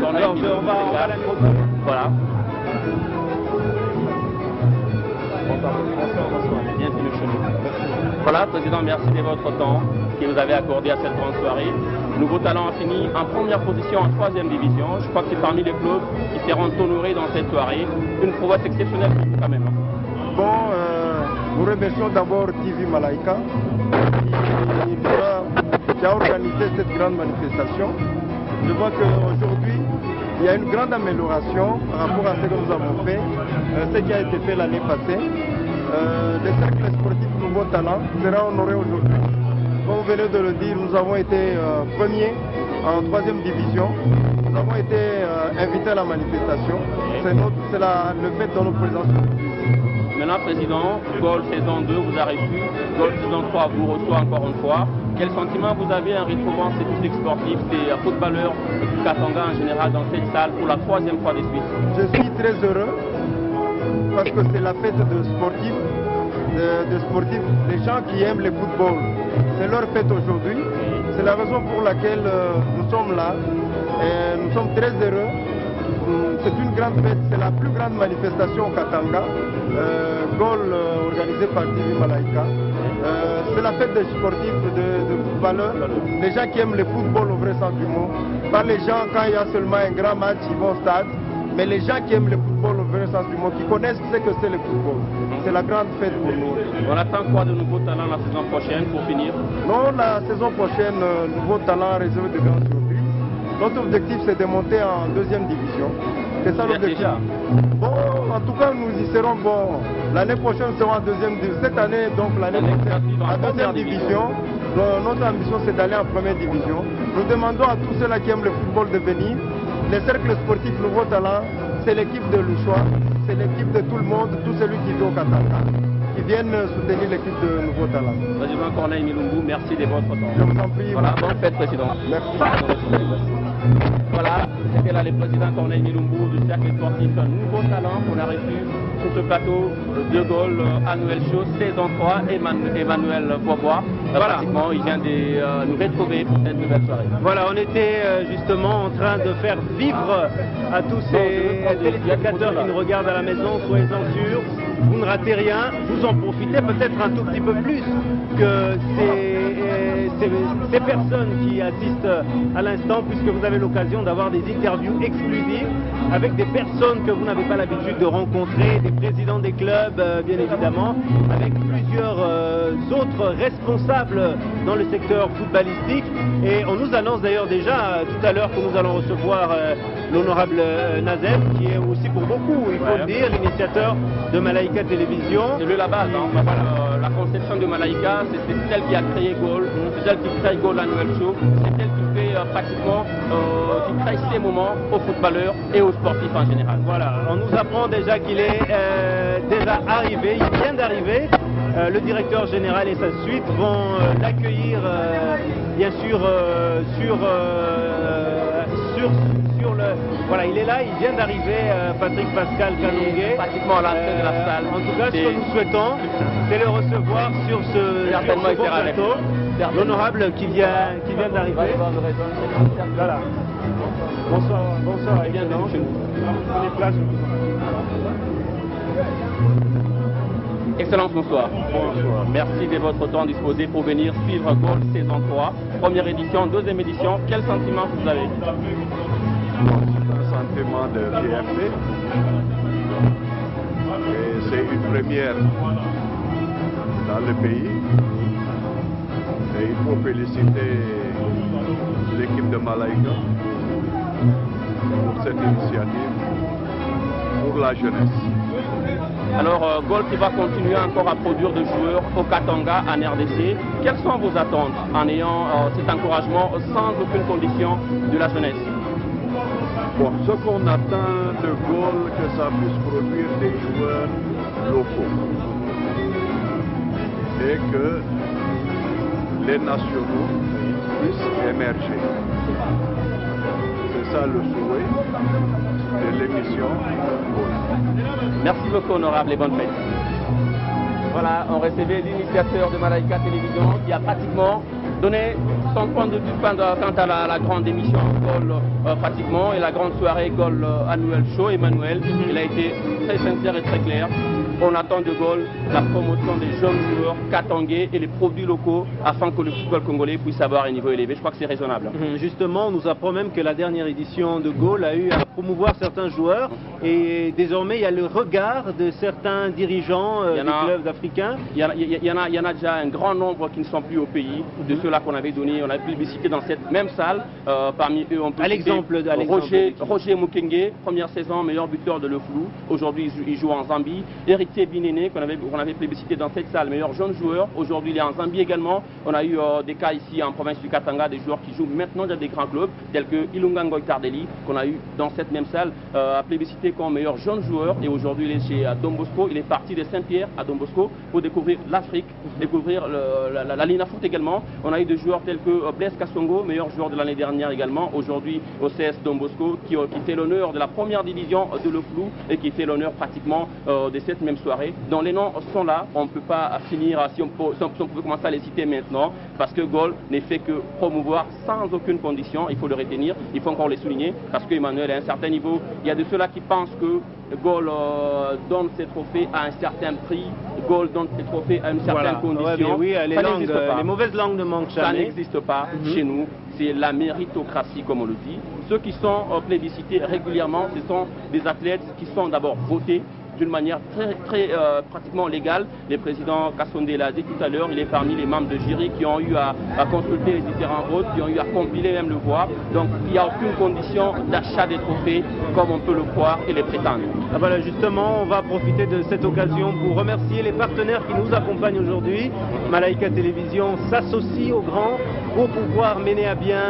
Corneille. Alors, on va l'introduire. Voilà. Bienvenue chez nous. Voilà, Président, merci de votre temps que vous avez accordé à cette grande soirée. Nouveau Talent a fini en première position en 3e division. Je crois que c'est parmi les clubs qui seront honorés dans cette soirée. Une prouesse exceptionnelle pour vous quand même. Bon, nous remercions d'abord TV Malaika qui a organisé cette grande manifestation. Je vois qu'aujourd'hui, il y a une grande amélioration par rapport à ce que nous avons fait, ce qui a été fait l'année passée. Le cercle sportif Nouveau Talent sera honoré aujourd'hui. Comme vous venez de le dire, nous avons été premiers en 3e division. Nous avons été invités à la manifestation. C'est le fait de notre présence aujourd'hui. Maintenant, Président, Goal saison 2 vous a reçu, Goal saison 3 vous reçoit encore une fois. Quel sentiment vous avez en retrouvant ces publics sportifs, ces footballeurs du Katanga en général dans cette salle pour la 3e fois de suite? Je suis très heureux parce que c'est la fête de sportifs, des gens qui aiment le football. C'est leur fête aujourd'hui. C'est la raison pour laquelle nous sommes là. Et nous sommes très heureux. C'est une grande fête, c'est la plus grande manifestation au Katanga, Goal organisée par TV Malaika. C'est la fête des sportifs, de footballeurs, les gens qui aiment le football au vrai sens du mot. Pas les gens, quand il y a seulement un grand match, ils vont au stade, mais les gens qui aiment le football au vrai sens du mot, qui connaissent ce que c'est le football. C'est la grande fête pour nous. On attend quoi de Nouveau Talent la saison prochaine pour finir? Non, la saison prochaine, Nouveau Talent réservé de grandes surprises. Notre objectif, c'est de monter en 2e division. C'est ça l'objectif. Bon, en tout cas, nous y serons bons. L'année prochaine, nous serons en 2e division. Cette année, donc l'année prochaine, en 2e division. Notre ambition, c'est d'aller en 1re division. Nous demandons à tous ceux-là qui aiment le football de venir. Le cercle sportif Nouveau Talent, c'est l'équipe de Louchois, c'est l'équipe de tout le monde, tout celui qui vit au Katanga, qui viennent soutenir l'équipe de Nouveau Talent. Président Corneille Milumbu, merci de votre temps. Je vous en prie. Voilà, bonne fête, Président. Merci. Voilà, c'était là le président Corneille Milumbu du cercle sportif Nouveau Talent qu'on a reçu sur ce plateau de Goal annuel show saison 3, Emmanuel Boisbois. Voilà. Pratiquement, il vient de nous retrouver pour cette nouvelle soirée. Voilà, on était justement en train de faire vivre à tous ces téléspectateurs qui nous regardent à la maison, soyez-en sûrs, vous ne ratez rien, vous en profitez peut-être un tout petit peu plus que ces personnes qui assistent à l'instant, puisque vous avez l'occasion d'avoir des interviews exclusives avec des personnes que vous n'avez pas l'habitude de rencontrer, des présidents des clubs bien évidemment, avec plusieurs autres responsables dans le secteur footballistique. Et on nous annonce d'ailleurs déjà tout à l'heure que nous allons recevoir l'honorable Nazem, qui est aussi pour beaucoup, il faut le dire, l'initiateur de Malaika Télévision. C'est lui la base, hein. Voilà, la conception de Malaika, c'est celle qui a créé Goal, c'est celle qui crée Goal Annual Show, c'est celle qui fait pratiquement, qui crée ces moments aux footballeurs et aux sportifs en général. Voilà, on nous apprend déjà qu'il est déjà arrivé, il vient d'arriver. Le directeur général et sa suite vont l'accueillir bien sûr sur le... Voilà, il est là, il vient d'arriver, Patrick Pascal Kanongué. Pratiquement à l'entrée de la salle. En tout cas, ce que nous souhaitons, c'est le recevoir sur ce beau plateau. L'honorable qui vient d'arriver. Voilà. Bonsoir et bienvenue chez nous. Prenez place. Excellence, bonsoir. Bonsoir. Merci de votre temps disposé pour venir suivre Goal saison 3, première édition, 2e édition. Quel sentiment vous avez? C'est un sentiment de fierté. Et c'est une première dans le pays. Et il faut féliciter l'équipe de Malaika pour cette initiative pour la jeunesse. Alors, Goal qui va continuer encore à produire des joueurs au Katanga, en RDC. Quelles sont vos attentes en ayant cet encouragement sans aucune condition de la jeunesse? Bon, ce qu'on attend de Goal, que ça puisse produire des joueurs locaux. Et que les nationaux puissent émerger. C'est ça le souhait de l'émission. Merci beaucoup, honorable, et bonne fête. Voilà, on recevait l'initiateur de Malaika Télévision qui a pratiquement donner son point de vue quant à la grande émission Goal pratiquement et la grande soirée Goal Annual Show. Emmanuel, il a été très sincère et très clair. On attend de Goal la promotion des jeunes joueurs katangais et les produits locaux afin que le football congolais puisse avoir un niveau élevé. Je crois que c'est raisonnable. Justement, on nous apprend même que la dernière édition de Goal a eu à promouvoir certains joueurs et désormais il y a le regard de certains dirigeants des clubs africains. Il y en a déjà un grand nombre qui ne sont plus au pays, de ceux-là qu'on avait donné, on a publicité dans cette même salle. Parmi eux, on peut citer Roger Mukenge, première saison, meilleur buteur de Le Flou. Aujourd'hui, il joue en Zambie. Héritier Binene, qu'on avait plébiscité dans cette salle, meilleur jeune joueur. Aujourd'hui, il est en Zambie également. On a eu des cas ici en province du Katanga, des joueurs qui jouent maintenant dans des grands clubs, tels que Ilunga Ngoy Tardeli, qu'on a eu dans cette même salle, à plébiscité comme meilleur jeune joueur. Et aujourd'hui, il est chez Don Bosco. Il est parti de Saint-Pierre à Don Bosco pour découvrir l'Afrique, découvrir la Lina Foot également. On a eu des joueurs tels que Blaise Kassongo, meilleur joueur de l'année dernière également. Aujourd'hui, au CS Don Bosco, qui fait l'honneur de la première division de Le Flou et qui fait l'honneur pratiquement de cette même soirée. Donc les noms sont là, on ne peut pas finir si on pouvait commencer à les citer maintenant, parce que Goal n'est fait que promouvoir sans aucune condition, il faut le retenir, il faut encore les souligner, parce qu'Emmanuel à un certain niveau, il y a de ceux-là qui pensent que Goal donne ses trophées à un certain prix, Goal donne ses trophées à une certaine condition. Oui, les mauvaises langues ne manquent jamais. Ça n'existe pas chez nous, c'est la méritocratie comme on le dit. Ceux qui sont plébiscités régulièrement, ce sont des athlètes qui sont d'abord votés d'une manière très pratiquement légale. Le président Kassonde l'a dit tout à l'heure, il est parmi les membres de jury qui ont eu à consulter les différents votes, qui ont eu à compiler même le voix. Donc il n'y a aucune condition d'achat des trophées comme on peut le croire et les prétendre. Ah voilà, justement, on va profiter de cette occasion pour remercier les partenaires qui nous accompagnent aujourd'hui. Malaika Télévision s'associe aux grands pour pouvoir mener à bien,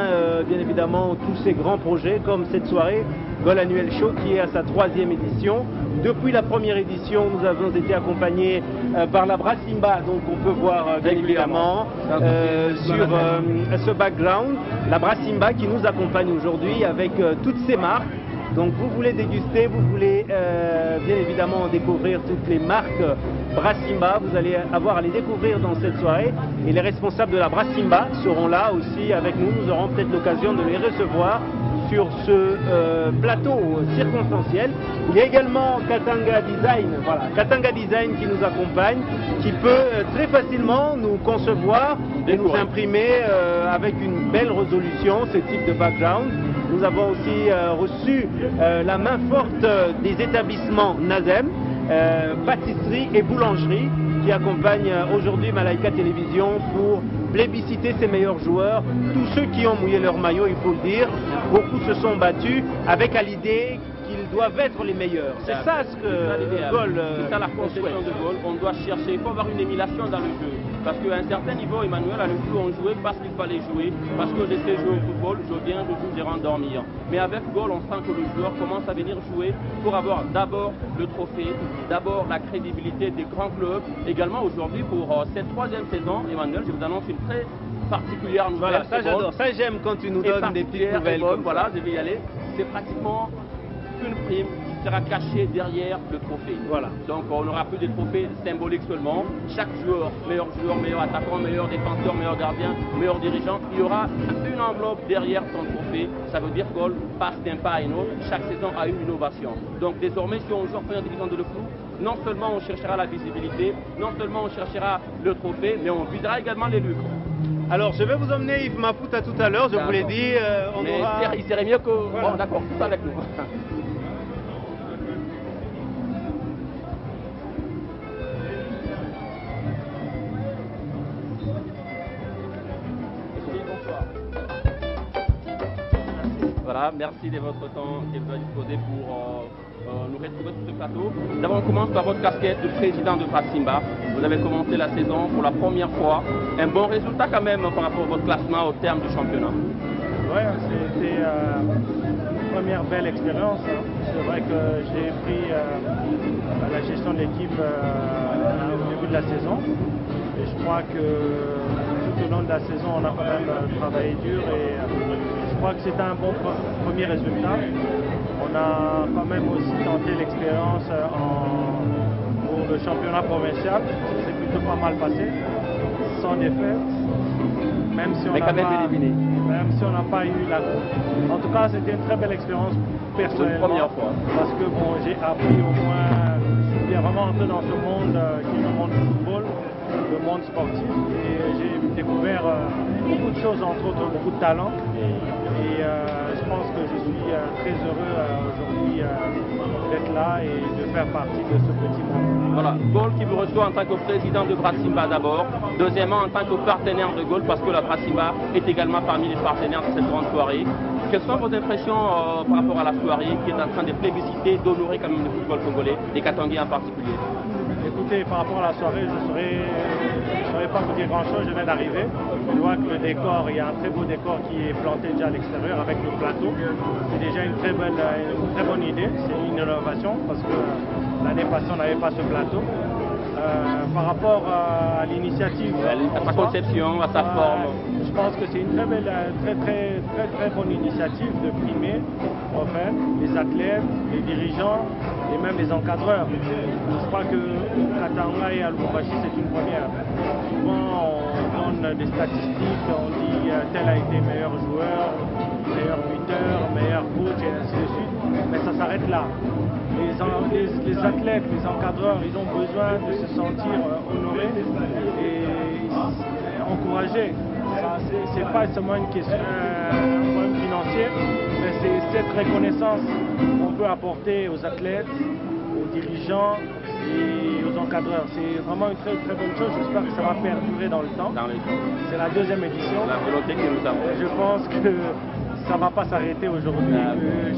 bien évidemment, tous ces grands projets comme cette soirée Goal Annual Show qui est à sa 3e édition. Depuis la première édition, nous avons été accompagnés par la Brassimba, donc on peut voir bien évidemment sur ce background, la Brassimba qui nous accompagne aujourd'hui avec toutes ces marques. Donc vous voulez déguster, vous voulez bien évidemment découvrir toutes les marques Brassimba, vous allez avoir à les découvrir dans cette soirée et les responsables de la Brassimba seront là aussi avec nous, nous aurons peut-être l'occasion de les recevoir sur ce plateau circonstanciel. Il y a également Katanga Design, voilà, Katanga Design qui nous accompagne, qui peut très facilement nous concevoir et nous imprimer avec une belle résolution ce type de background. Nous avons aussi reçu la main forte des établissements Nazem, pâtisserie et boulangerie qui accompagnent aujourd'hui Malaika Télévision pour plébisciter ses meilleurs joueurs. Tous ceux qui ont mouillé leur maillot, il faut le dire, beaucoup se sont battus avec à l'idée qu'ils doivent être les meilleurs. C'est ça ce que Goal c'est ça la conception de Goal. On doit chercher, il faut avoir une émulation dans le jeu. Parce qu'à un certain niveau, Emmanuel, à Le Flou, on jouait parce qu'il fallait jouer. Parce que je sais jouer au football, je viens, je joue, je rentre dormir. Mais avec Goal, on sent que le joueur commence à venir jouer pour avoir d'abord le trophée, d'abord la crédibilité des grands clubs. Également aujourd'hui, pour cette 3e saison, Emmanuel, je vous annonce une très particulière nouvelle. Voilà, ça j'adore, ça j'aime quand tu nous donnes des petites nouvelles. Voilà, je vais y aller. C'est pratiquement une prime qui sera cachée derrière le trophée. Voilà. Donc on n'aura plus de trophées symboliques seulement. Chaque joueur, meilleur attaquant, meilleur défenseur, meilleur gardien, meilleur dirigeant, il y aura une enveloppe derrière son trophée. Ça veut dire Goal passe d'un pas à un autre. Chaque saison a une innovation. Donc désormais, si on joue en première division de Le Flou, non seulement on cherchera la visibilité, non seulement on cherchera le trophée, mais on visera également les lucres. Alors je vais vous emmener Yves Maputa tout à l'heure, je vous l'ai dit, on aura... Il serait mieux que... Voilà. Bon, d'accord, tout avec nous. Voilà, merci de votre temps que vous avez disposé pour nous retrouver sur ce plateau. D'abord, on commence par votre casquette de président de Brassimba. Vous avez commencé la saison pour la première fois. Un bon résultat quand même par rapport à votre classement au terme du championnat. Oui, c'était une première belle expérience. C'est vrai que j'ai pris la gestion de l'équipe au début de la saison. Et je crois que tout au long de la saison, on a quand même travaillé dur et je crois que c'était un bon premier résultat. On a quand même aussi tenté l'expérience pour le championnat provincial. C'est plutôt pas mal passé, sans défaite. même si on mais n'a quand même pas, éliminé. même si on n'a pas eu la coupe. En tout cas, c'était une très belle expérience personnellement. Une première fois. Parce que bon, j'ai appris au moins, je suis bien vraiment entré dans ce monde qui est le monde du football, le monde sportif, et j'ai découvert beaucoup de choses, entre autres beaucoup de talents. Et je pense que je suis très heureux aujourd'hui d'être là et de faire partie de ce petit monde. Voilà, Gaulle qui vous reçoit en tant que président de Brassimba d'abord, deuxièmement en tant que partenaire de Gaulle, parce que la Brassimba est également parmi les partenaires de cette grande soirée. Quelles sont vos impressions par rapport à la soirée qui est en train de plébisciter, d'honorer quand même le football congolais, les Katangais en particulier? Écoutez, par rapport à la soirée, je ne saurais pas vous dire grand-chose, je viens d'arriver. Je vois que le décor, il y a un très beau décor qui est planté déjà à l'extérieur avec le plateau. C'est déjà une très bonne idée, c'est une innovation parce que l'année passée, on n'avait pas ce plateau. Par rapport à l'initiative, à sa conception, à sa forme. Je pense que c'est une très bonne initiative de primer enfin, les athlètes, les dirigeants et même les encadreurs. Je crois que Katanga et à Lubumbashi, c'est une première. Souvent, on donne des statistiques, on dit tel a été meilleur joueur, meilleur buteur, meilleur coach et ainsi de suite, mais ça s'arrête là. Les athlètes, les encadreurs, ils ont besoin de se sentir honorés et encouragés. C'est pas seulement une question un problème financier, mais c'est cette reconnaissance qu'on peut apporter aux athlètes, aux dirigeants et aux encadreurs. C'est vraiment une très bonne chose. J'espère que ça va perdurer dans le temps. C'est la deuxième édition. La volonté que nous avons. Je pense que ça ne va pas s'arrêter aujourd'hui.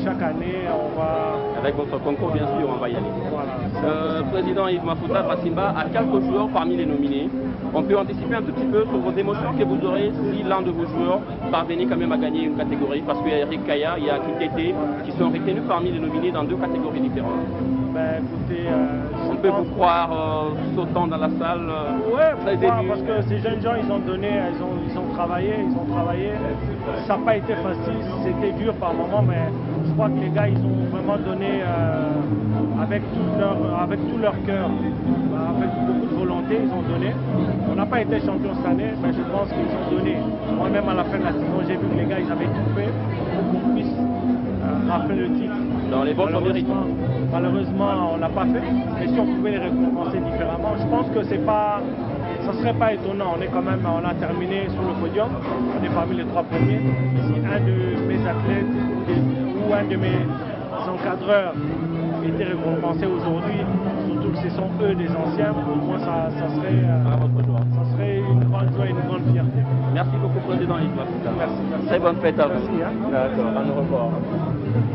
Chaque année, on va... Avec votre concours, bien sûr, on va y aller. Voilà. Président Yves Mafuta Brassimba, à quelques joueurs parmi les nominés, on peut anticiper un tout petit peu sur vos émotions que vous aurez si l'un de vos joueurs parvenait quand même à gagner une catégorie, parce qu'il y a Eric Kaya, il y a Kitete, qui sont retenus parmi les nominés dans deux catégories différentes. Ben, écoutez, on peut vous croire sautant dans la salle. Oui, parce que ces jeunes gens, ils ont donné, ils ont travaillé. Ça n'a pas été facile, c'était dur par moments, mais je crois que les gars, ils ont vraiment donné avec tout leur cœur, avec beaucoup de volonté, ils ont donné. On n'a pas été champion cette année, mais je pense qu'ils ont donné. Moi-même, à la fin de la saison, j'ai vu que les gars, ils avaient tout fait pour qu'on puisse rafler le titre. Dans les bons mérites. Malheureusement, on ne l'a pas fait, mais si on pouvait les récompenser différemment, je pense que ça ne serait pas étonnant. On a terminé sur le podium, on est parmi les 3 premiers. Si un de mes athlètes ou un de mes encadreurs était récompensé aujourd'hui, surtout que ce sont eux des anciens, pour moi ça serait une grande joie et une grande fierté. Merci beaucoup, Président Yves Mafuta. Merci. Très bonne fête à vous. Merci. D'accord, à nous revoir.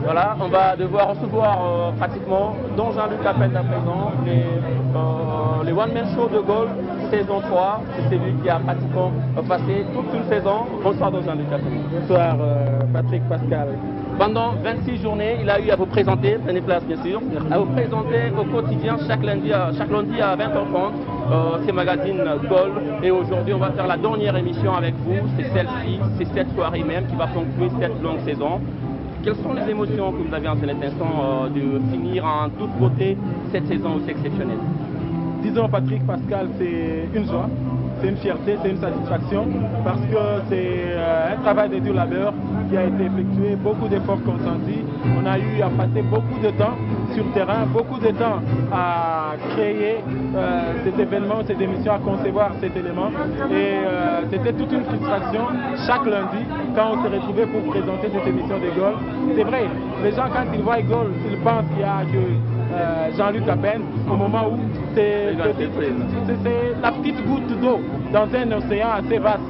Voilà, on va devoir recevoir pratiquement, dont Jean-Luc appelle à présent, les One Man Show de Gaulle, saison 3. C'est celui qui a pratiquement passé toute une saison. Bonsoir, don Jean-Luc. Bonsoir, Patrick Pascal. Pendant 26 journées, il a eu à vous présenter, prenez place bien sûr, à vous présenter au quotidien chaque lundi à 20h30 ces magazines Gaulle. Et aujourd'hui, on va faire la dernière émission avec vous. C'est celle-ci, c'est cette soirée même qui va conclure cette longue saison. Quelles sont les émotions que vous avez en cet instant de finir en toute beauté cette saison aussi exceptionnelle? Disons, Patrick Pascal, c'est une joie, c'est une fierté, c'est une satisfaction, parce que c'est un travail de dur labeur qui a été effectué, beaucoup d'efforts consentis. On a eu à passer beaucoup de temps sur le terrain, beaucoup de temps à créer cet événement, cette émission, à concevoir cet élément. Et c'était toute une frustration chaque lundi quand on s'est retrouvé pour présenter cette émission de Gaulle. C'est vrai, les gens quand ils voient Gaulle, ils pensent qu'il y a que Jean-Luc à peine, au moment où c'est la petite goutte d'eau dans un océan assez vaste.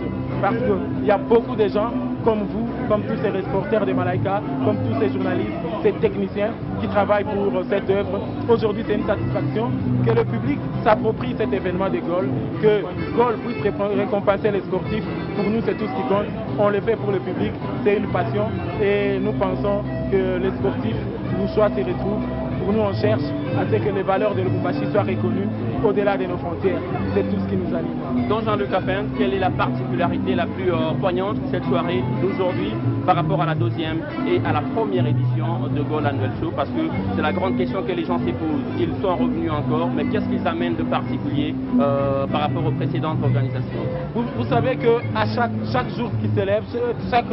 Parce qu'il y a beaucoup de gens comme vous, comme tous ces reporters de Malaika, comme tous ces journalistes, ces techniciens qui travaillent pour cette œuvre. Aujourd'hui, c'est une satisfaction que le public s'approprie cet événement de Gaulle, que Gaulle puisse récompenser les sportifs. Pour nous, c'est tout ce qui compte. On le fait pour le public, c'est une passion et nous pensons que les sportifs, nous choix s'y retrouvent. Pour nous, on cherche à ce que les valeurs de Lubumbashi soient reconnues au-delà de nos frontières. C'est tout ce qui nous anime. Donc Jean-Luc Capin, quelle est la particularité la plus poignante de cette soirée d'aujourd'hui par rapport à la deuxième et à la première édition de Goal Annual Show, parce que c'est la grande question que les gens se posent. Ils sont revenus encore, mais qu'est-ce qu'ils amènent de particulier par rapport aux précédentes organisations? Vous savez qu'à chaque jour qui se lève, chaque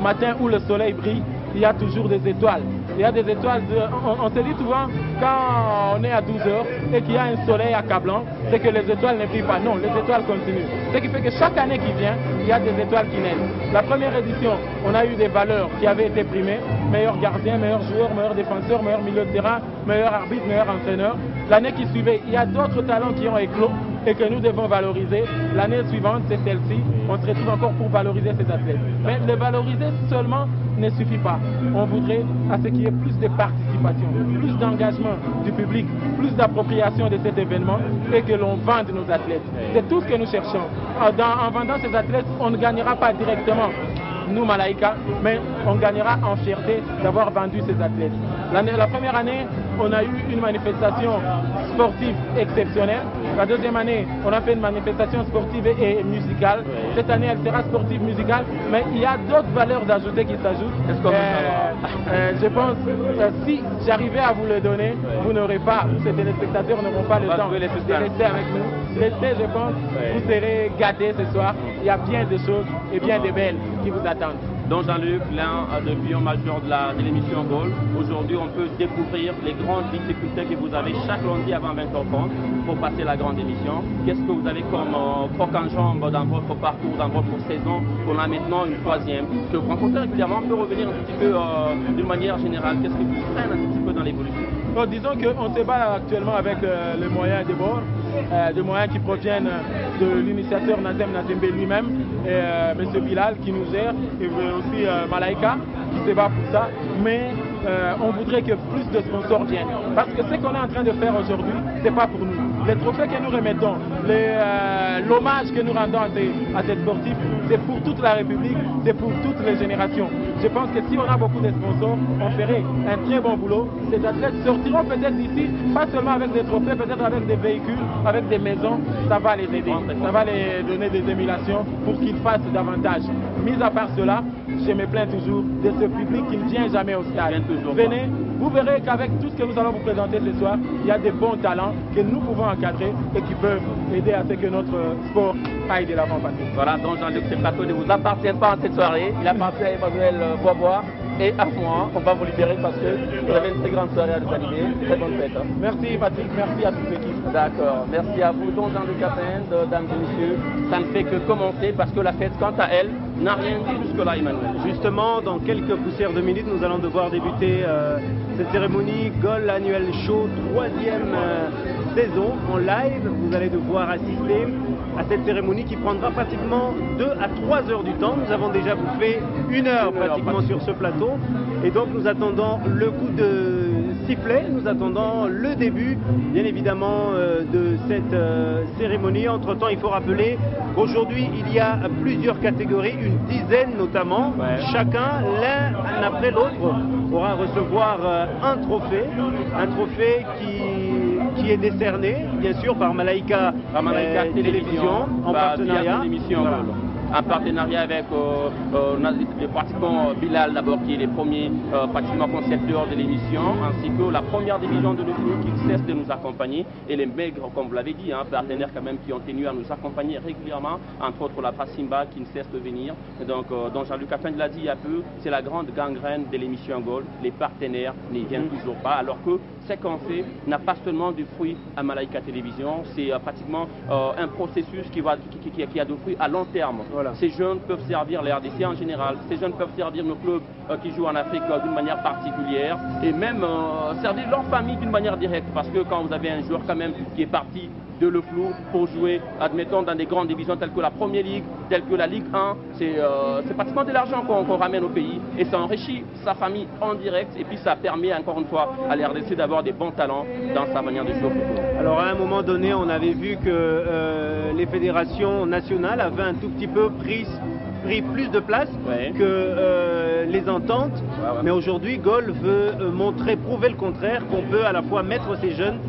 matin où le soleil brille, il y a toujours des étoiles. Il y a des étoiles, on se dit souvent quand on est à 12 heures et qu'il y a un soleil accablant, c'est que les étoiles ne brillent pas. Non, les étoiles continuent. Ce qui fait que chaque année qui vient, il y a des étoiles qui naissent. La première édition, on a eu des valeurs qui avaient été primées, meilleur gardien, meilleur joueur, meilleur défenseur, meilleur milieu de terrain, meilleur arbitre, meilleur entraîneur. L'année qui suivait, il y a d'autres talents qui ont éclos et que nous devons valoriser. L'année suivante, c'est celle-ci. On se retrouve encore pour valoriser ces athlètes. Mais les valoriser seulement ne suffit pas. On voudrait à ce qu'il y ait plus de participation, plus d'engagement du public, plus d'appropriation de cet événement et que l'on vende nos athlètes. C'est tout ce que nous cherchons. En vendant ces athlètes, on ne gagnera pas directement, nous Malaika, mais on gagnera en fierté d'avoir vendu ces athlètes. La première année, on a eu une manifestation sportive exceptionnelle. La deuxième année, on a fait une manifestation sportive et musicale. Cette année, elle sera sportive musicale, mais il y a d'autres valeurs d'ajouter qui s'ajoutent. Je pense si j'arrivais à vous le donner, vous n'aurez pas, ces téléspectateurs n'auront pas le temps de rester avec nous. Restez, je pense, vous serez gâtés ce soir. Il y a bien des choses et bien des belles qui vous attendent. Donc Jean-Luc, l'un des pions majeurs de l'émission Goal. Aujourd'hui, on peut découvrir les grandes difficultés que vous avez chaque lundi avant 20h30 pour passer la grande émission. Qu'est-ce que vous avez comme croc en jambe dans votre parcours, dans votre saison, qu'on a maintenant une troisième, que vous rencontrez régulièrement? On peut revenir un petit peu d'une manière générale. Qu'est-ce que vous freine un petit peu dans l'évolution? Disons qu'on se bat actuellement avec les moyens des bords, des moyens qui proviennent de l'initiateur Nazem Nazembe lui-même, et M. Bilal qui nous gère, et aussi Malaika qui se bat pour ça. Mais on voudrait que plus de sponsors viennent. Parce que ce qu'on est en train de faire aujourd'hui, ce n'est pas pour nous. Les trophées que nous remettons, l'hommage que nous rendons à ces sportifs, c'est pour toute la République, c'est pour toutes les générations. Je pense que si on a beaucoup de sponsors, on ferait un très bon boulot. Ces athlètes sortiront peut-être d'ici, pas seulement avec des trophées, peut-être avec des véhicules, avec des maisons. Ça va les aider, ça va les donner des émulations pour qu'ils fassent davantage. Mis à part cela, je me plains toujours de ce public qui ne vient jamais au stade. Venez, vous verrez qu'avec tout ce que nous allons vous présenter ce soir, il y a des bons talents que nous pouvons encadrer et qui peuvent aider à ce que notre sport aille de l'avant. Voilà, donc Jean-Luc, ce plateau ne vous appartient pas en cette soirée. Il appartient à Emmanuel Boisbois et à moi. On va vous libérer parce que vous avez une très grande soirée à nous animer. Très bonne fête. Hein. Merci Patrick, merci à toute l'équipe. D'accord, merci à vous. Donc Jean-Luc Capin, dames et messieurs, ça ne fait que commencer parce que la fête, quant à elle, n'a rien dit jusque-là, Emmanuel. Justement, dans quelques poussières de minutes, nous allons devoir débuter cette cérémonie Goal Annual Show, troisième saison en live. Vous allez devoir assister à cette cérémonie qui prendra pratiquement 2 à 3 heures du temps. Nous avons déjà bouffé 1 heure pratiquement sur ce plateau. Et donc nous attendons le coup de sifflet, nous attendons le début, bien évidemment, de cette cérémonie. Entre-temps, il faut rappeler qu'aujourd'hui, il y a plusieurs catégories, une dizaine notamment. Ouais. Chacun, l'un après l'autre, aura à recevoir un trophée qui est décerné, bien sûr, par Malaika Télévision, en partenariat. Un partenariat avec les pratiquants Bilal d'abord, qui est les premiers pratiquement concepteurs de l'émission, ainsi que la première division de l'UFLU qui cesse de nous accompagner, et les maigres, comme vous l'avez dit, hein, partenaires quand même qui ont tenu à nous accompagner régulièrement, entre autres la Simba qui ne cesse de venir. Et donc Jean-Luc Capin l'a dit il y a peu, c'est la grande gangrène de l'émission Goal. Les partenaires n'y viennent toujours pas, alors que ce qu'on fait n'a pas seulement du fruit à Malaika Télévision, c'est pratiquement un processus qui a du fruit à long terme. Voilà. Ces jeunes peuvent servir les RDC en général, ces jeunes peuvent servir nos clubs qui jouent en Afrique d'une manière particulière et même servir leur famille d'une manière directe, parce que quand vous avez un joueur quand même qui est parti de l'UFLU pour jouer, admettons, dans des grandes divisions telles que la Première Ligue, telles que la Ligue 1, c'est pratiquement de l'argent qu'on ramène au pays et ça enrichit sa famille en direct et puis ça permet encore une fois à l'RDC d'avoir des bons talents dans sa manière de jouer au football. Alors à un moment donné, on avait vu que les fédérations nationales avaient un tout petit peu pris plus de place que les ententes, mais aujourd'hui Goal veut prouver le contraire, qu'on peut à la fois mettre ces jeunes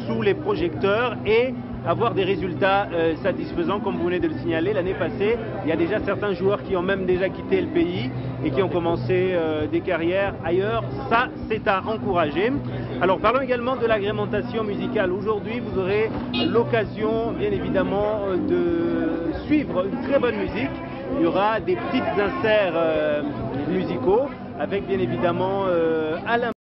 sous les projecteurs et avoir des résultats satisfaisants, comme vous venez de le signaler. L'année passée, il y a déjà certains joueurs qui ont même déjà quitté le pays et qui ont commencé des carrières ailleurs. Ça, c'est à encourager. Alors, parlons également de l'agrémentation musicale. Aujourd'hui, vous aurez l'occasion, bien évidemment, de suivre une très bonne musique. Il y aura des petits inserts musicaux avec, bien évidemment, Alain